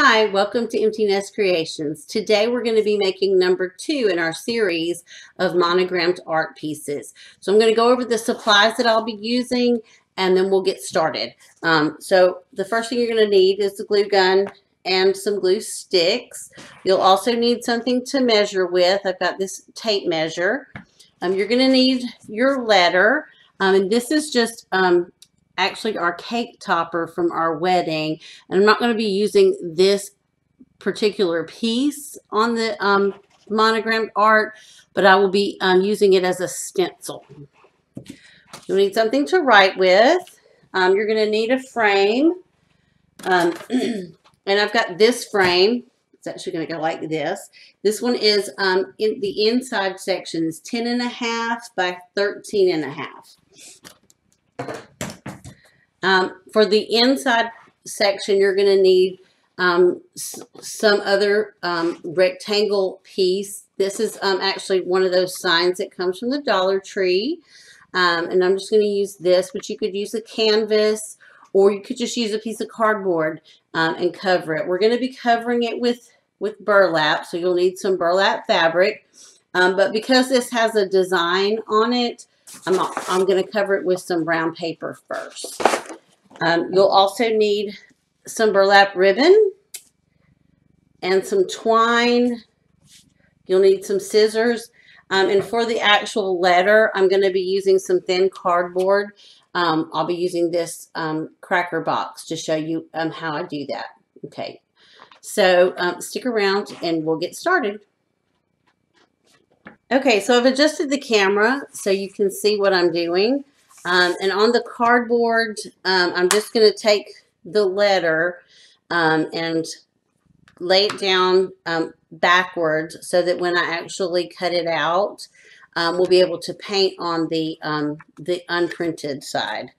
Hi, welcome to Empty Nest Creations. Today we're going to be making number 2 in our series of monogrammed art pieces. So I'm going to go over the supplies that I'll be using and then we'll get started. So the first thing you're going to need is the glue gun and some glue sticks. You'll also need something to measure with. I've got this tape measure. You're going to need your letter, and this is just actually our cake topper from our wedding, and I'm not going to be using this particular piece on the monogrammed art, but I will be using it as a stencil. You'll need something to write with. You're going to need a frame, and I've got this frame. It's actually going to go like this. This one is in the inside section is 10.5 by 13.5. For the inside section, you're going to need some other rectangle piece. This is actually one of those signs that comes from the Dollar Tree. And I'm just going to use this, but you could use a canvas or you could just use a piece of cardboard and cover it. We're going to be covering it with burlap, so you'll need some burlap fabric. But because this has a design on it, I'm going to cover it with some brown paper first. You'll also need some burlap ribbon and some twine. You'll need some scissors. And for the actual letter, I'm going to be using some thin cardboard. I'll be using this cracker box to show you how I do that. Okay, so stick around and we'll get started. Okay, so I've adjusted the camera so you can see what I'm doing. And on the cardboard, I'm just going to take the letter and lay it down backwards so that when I actually cut it out, we'll be able to paint on the unprinted side.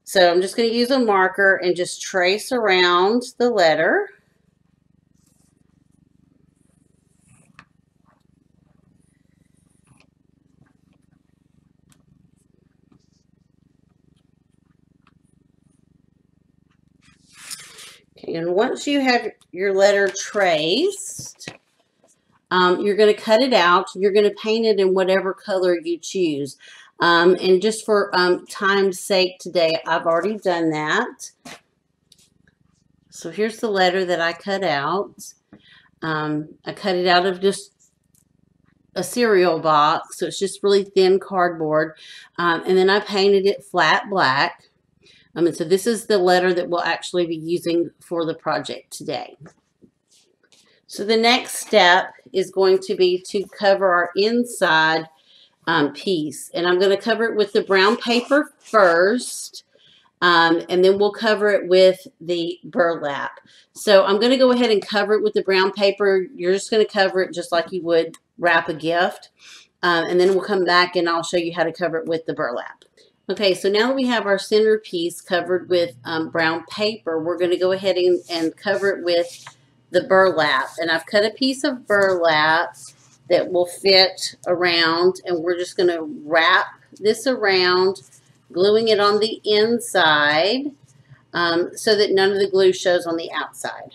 So I'm just going to use a marker and just trace around the letter. Okay, and once you have your letter traced, you're going to cut it out. You're going to paint it in whatever color you choose. And just for time's sake today, I've already done that. So here's the letter that I cut out. I cut it out of just a cereal box, so it's just really thin cardboard. And then I painted it flat black. And so this is the letter that we'll actually be using for the project today. So the next step is going to be to cover our inside piece. And I'm going to cover it with the brown paper first. And then we'll cover it with the burlap. So I'm going to go ahead and cover it with the brown paper. You're just going to cover it just like you would wrap a gift. And then we'll come back and I'll show you how to cover it with the burlap. Okay, so now that we have our center piece covered with brown paper, we're going to go ahead and cover it with the burlap. And I've cut a piece of burlap that will fit around, and we're just going to wrap this around, gluing it on the inside so that none of the glue shows on the outside.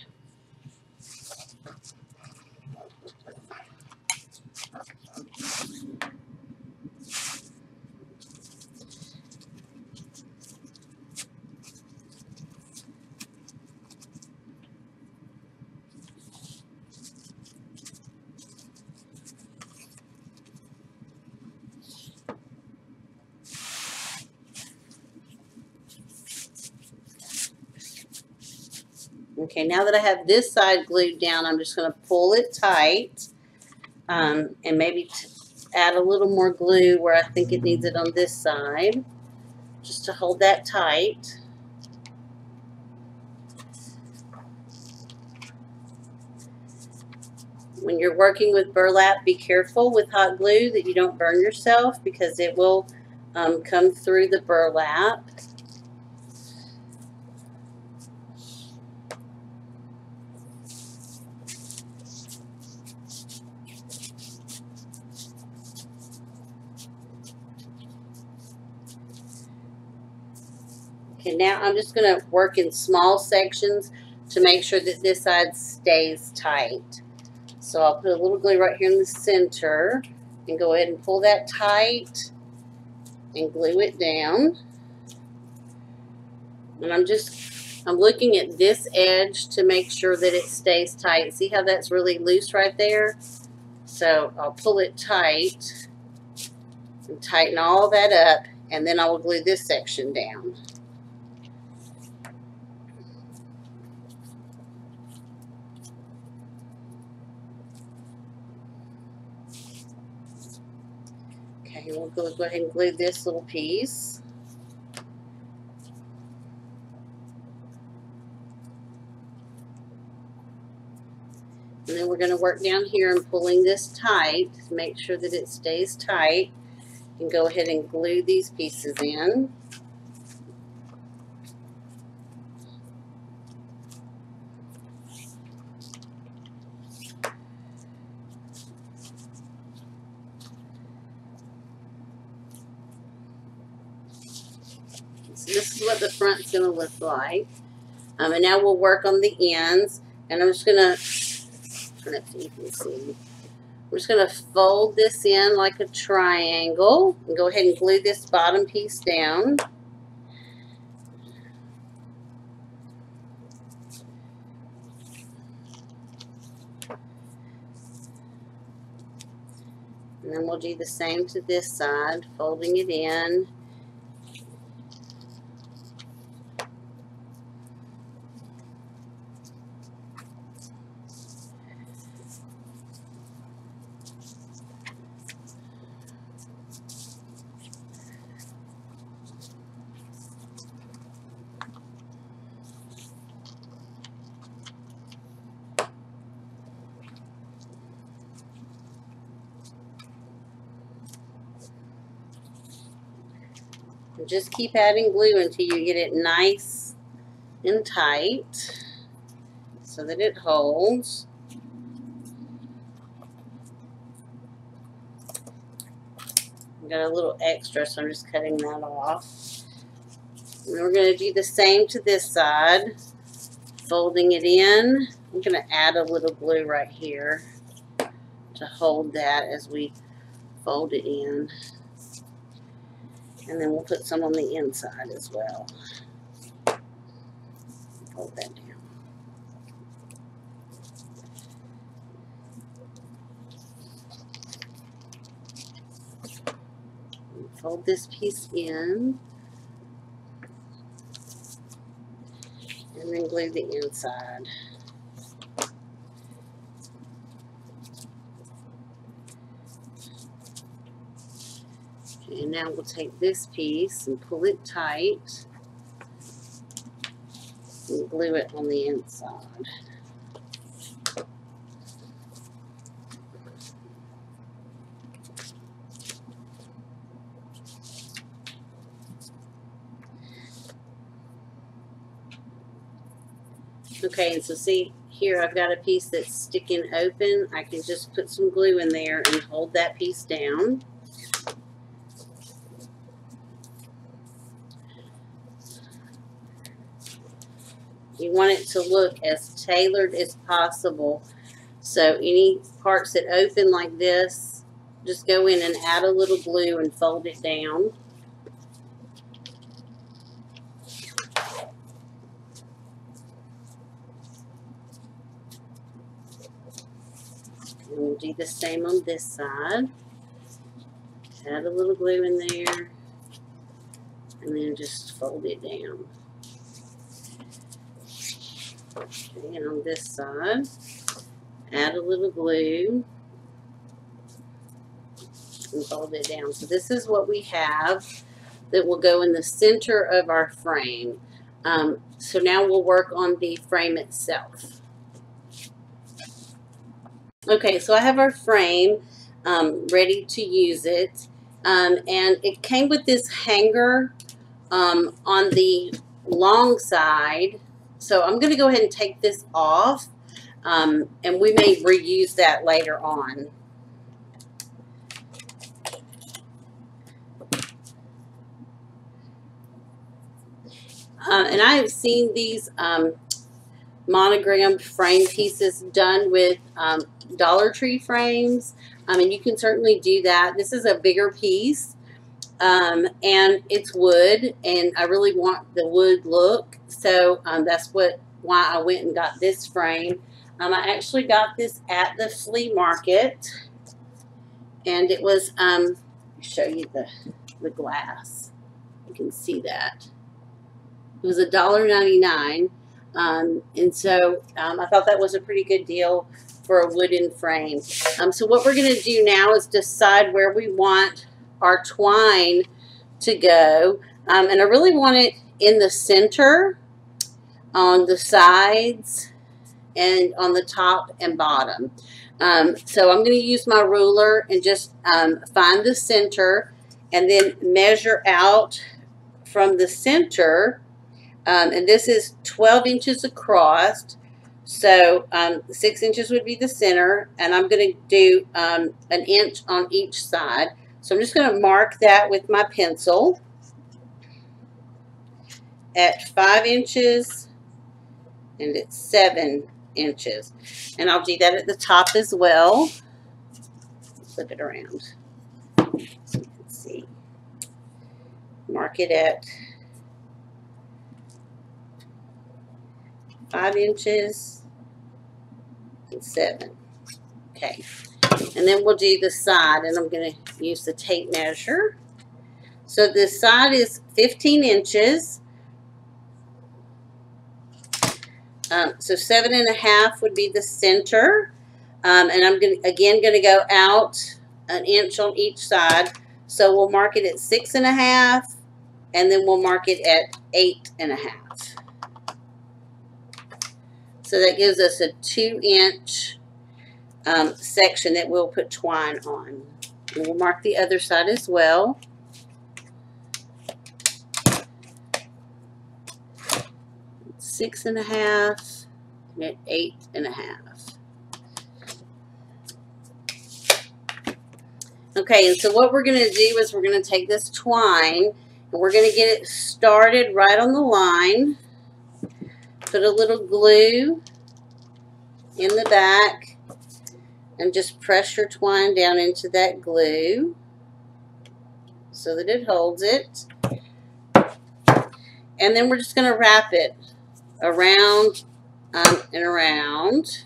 Okay, now that I have this side glued down, I'm just going to pull it tight and maybe add a little more glue where I think it needs it on this side, just to hold that tight. When you're working with burlap, be careful with hot glue that you don't burn yourself because it will come through the burlap. Okay, now I'm just going to work in small sections to make sure that this side stays tight. So I'll put a little glue right here in the center and go ahead and pull that tight and glue it down. And I'm looking at this edge to make sure that it stays tight. See how that's really loose right there? So I'll pull it tight and tighten all that up, and then I will glue this section down. Okay, we'll go ahead and glue this little piece. And then we're going to work down here and pulling this tight to make sure that it stays tight. And go ahead and glue these pieces in. So this is what the front's going to look like. And now we'll work on the ends. And I'm just going to, I don't know if you can see, I'm just going to fold this in like a triangle and go ahead and glue this bottom piece down. And then we'll do the same to this side, folding it in. And just keep adding glue until you get it nice and tight so that it holds. I've got a little extra, so I'm just cutting that off. And we're going to do the same to this side, folding it in. I'm going to add a little glue right here to hold that as we fold it in. And then we'll put some on the inside as well. Fold that down. Fold this piece in. And then glue the inside. Okay, and now we'll take this piece and pull it tight and glue it on the inside. Okay, and so see here I've got a piece that's sticking open. I can just put some glue in there and hold that piece down. You want it to look as tailored as possible. So any parts that open like this, just go in and add a little glue and fold it down. And we'll do the same on this side. Add a little glue in there and then just fold it down. Okay, and on this side, add a little glue and fold it down. So this is what we have that will go in the center of our frame. So now we'll work on the frame itself. Okay, so I have our frame ready to use it. And it came with this hanger on the long side. So I'm going to go ahead and take this off, and we may reuse that later on. And I have seen these monogrammed frame pieces done with Dollar Tree frames. And you can certainly do that. This is a bigger piece, and it's wood, and I really want the wood look. So that's why I went and got this frame. I actually got this at the flea market, and it was, show you the glass. You can see that. It was $1.99, and so I thought that was a pretty good deal for a wooden frame. So what we're going to do now is decide where we want our twine to go, and I really want it in the center, on the sides, and on the top and bottom. So I'm going to use my ruler and just find the center, and then measure out from the center. And this is 12 inches across, so 6 inches would be the center, and I'm going to do an inch on each side. So I'm just going to mark that with my pencil at 5 inches, and it's 7 inches. And I'll do that at the top as well. Flip it around so you can see. Mark it at 5 inches and 7. Okay. And then we'll do the side, and I'm going to use the tape measure. So this side is 15 inches. So 7.5 would be the center. And I'm going to go out an inch on each side. So we'll mark it at 6.5, and then we'll mark it at 8.5. So that gives us a 2-inch section that we'll put twine on. And we'll mark the other side as well. It's 6.5 and at 8.5. Okay, and so what we're going to do is we're going to take this twine and we're going to get it started right on the line. Put a little glue in the back and just press your twine down into that glue so that it holds it. And then we're just going to wrap it around and around.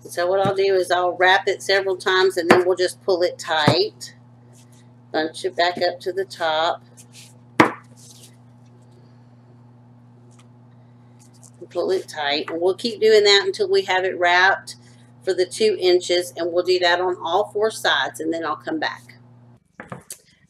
So what I'll do is I'll wrap it several times, and then we'll just pull it tight. Bunch it back up to the top. And pull it tight. And we'll keep doing that until we have it wrapped for the 2 inches. And we'll do that on all 4 sides, and then I'll come back.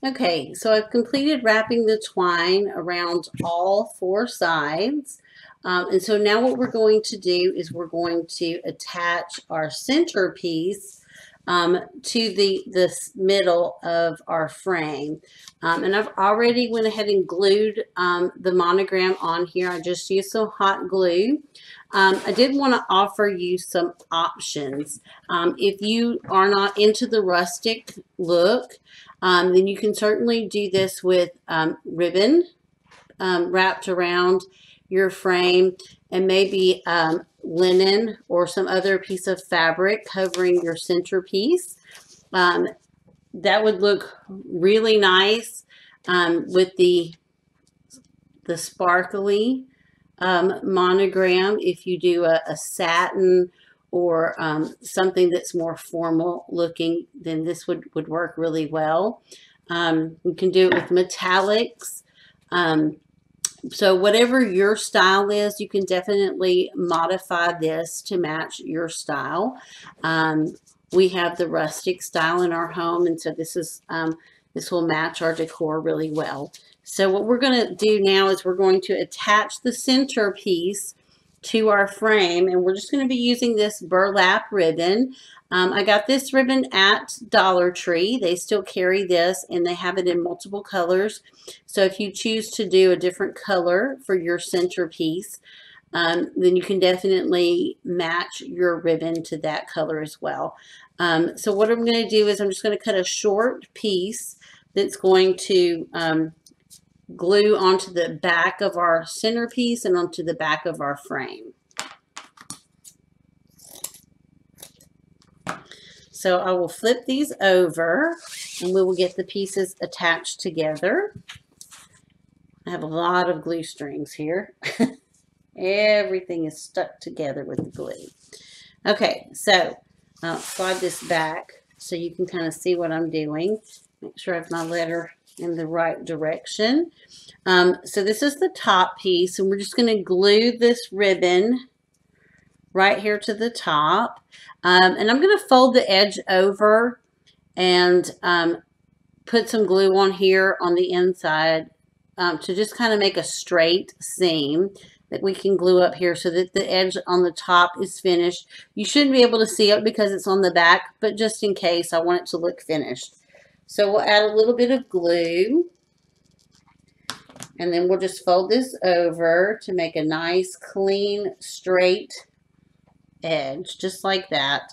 Okay, so I've completed wrapping the twine around all 4 sides. And so now what we're going to do is we're going to attach our centerpiece to the middle of our frame. And I've already went ahead and glued the monogram on here. I just used some hot glue. I did want to offer you some options. If you are not into the rustic look, then you can certainly do this with ribbon wrapped around your frame, and maybe linen or some other piece of fabric covering your centerpiece. That would look really nice with the sparkly monogram. If you do a satin or something that's more formal looking, then this would work really well. You can do it with metallics. So whatever your style is, you can definitely modify this to match your style. We have the rustic style in our home, and so this will match our decor really well. So what we're going to do now is we're going to attach the centerpiece to our frame, and we're just going to be using this burlap ribbon. I got this ribbon at Dollar Tree. They still carry this, and they have it in multiple colors. So if you choose to do a different color for your centerpiece, then you can definitely match your ribbon to that color as well. So what I'm going to do is I'm just going to cut a short piece that's going to glue onto the back of our centerpiece and onto the back of our frame. So I will flip these over and we will get the pieces attached together. I have a lot of glue strings here. Everything is stuck together with the glue. Okay, so I'll slide this back so you can kind of see what I'm doing. Make sure I have my letter in the right direction. So this is the top piece, and we're just going to glue this ribbon right here to the top. And I'm going to fold the edge over and put some glue on here on the inside to just kind of make a straight seam that we can glue up here so that the edge on the top is finished. You shouldn't be able to see it because it's on the back, but just in case, I want it to look finished. So we'll add a little bit of glue, and then we'll just fold this over to make a nice, clean, straight edge, just like that.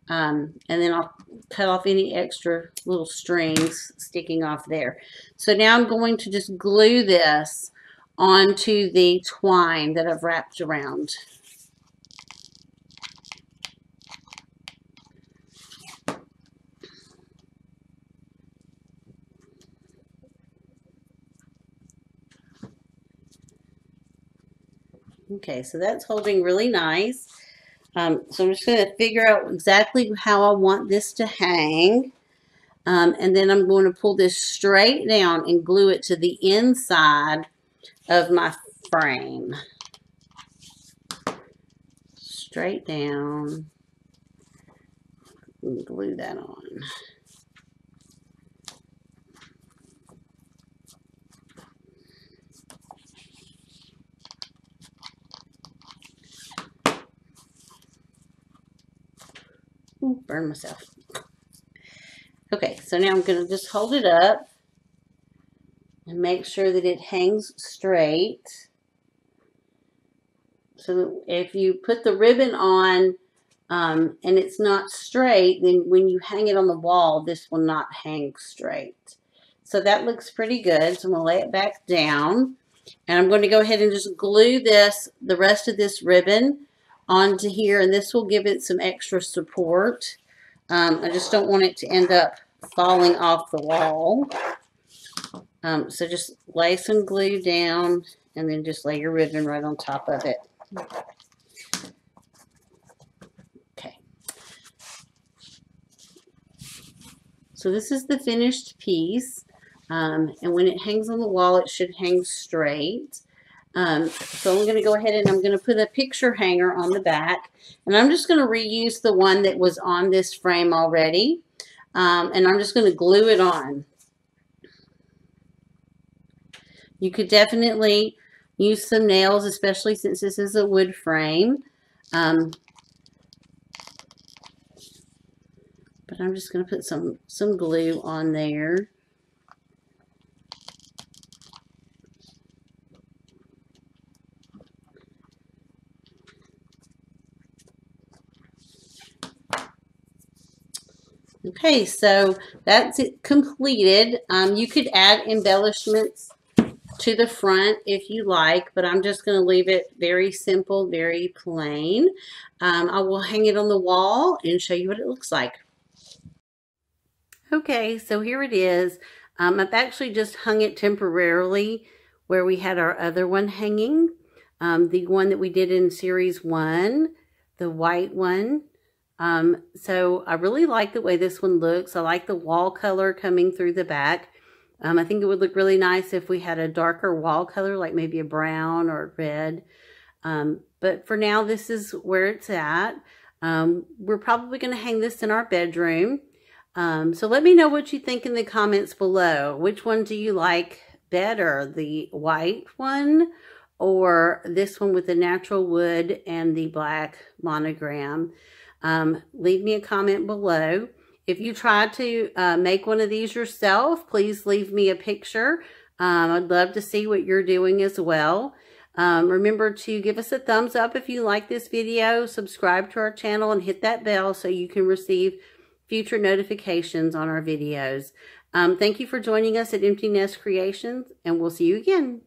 And then I'll cut off any extra little strings sticking off there. So now I'm going to just glue this onto the twine that I've wrapped around. Okay, so that's holding really nice. So I'm just going to figure out exactly how I want this to hang. And then I'm going to pull this straight down and glue it to the inside of my frame. Straight down. And glue that on. Ooh, burn myself. Okay, so now I'm going to just hold it up and make sure that it hangs straight. So if you put the ribbon on and it's not straight, then when you hang it on the wall, this will not hang straight. So that looks pretty good. So I'm going to lay it back down. And I'm going to go ahead and just glue the rest of this ribbon onto here, and this will give it some extra support. I just don't want it to end up falling off the wall. So just lay some glue down and then just lay your ribbon right on top of it. Okay. So this is the finished piece. And when it hangs on the wall, it should hang straight. So I'm going to go ahead and I'm going to put a picture hanger on the back, and I'm just going to reuse the one that was on this frame already, and I'm just going to glue it on. You could definitely use some nails, especially since this is a wood frame, but I'm just going to put some glue on there. Okay, so that's it completed. You could add embellishments to the front if you like, but I'm just going to leave it very simple, very plain. I will hang it on the wall and show you what it looks like. Okay, so here it is. I've actually just hung it temporarily where we had our other one hanging. The one that we did in series 1, the white one. So I really like the way this one looks. I like the wall color coming through the back. I think it would look really nice if we had a darker wall color, like maybe a brown or red. But for now, this is where it's at. We're probably going to hang this in our bedroom. So let me know what you think in the comments below. Which one do you like better, the white one or this one with the natural wood and the black monogram. Leave me a comment below. If you try to make one of these yourself, please leave me a picture. I'd love to see what you're doing as well. Remember to give us a thumbs up if you like this video, subscribe to our channel, and hit that bell so you can receive future notifications on our videos. Thank you for joining us at Empty Nest Creations, and we'll see you again.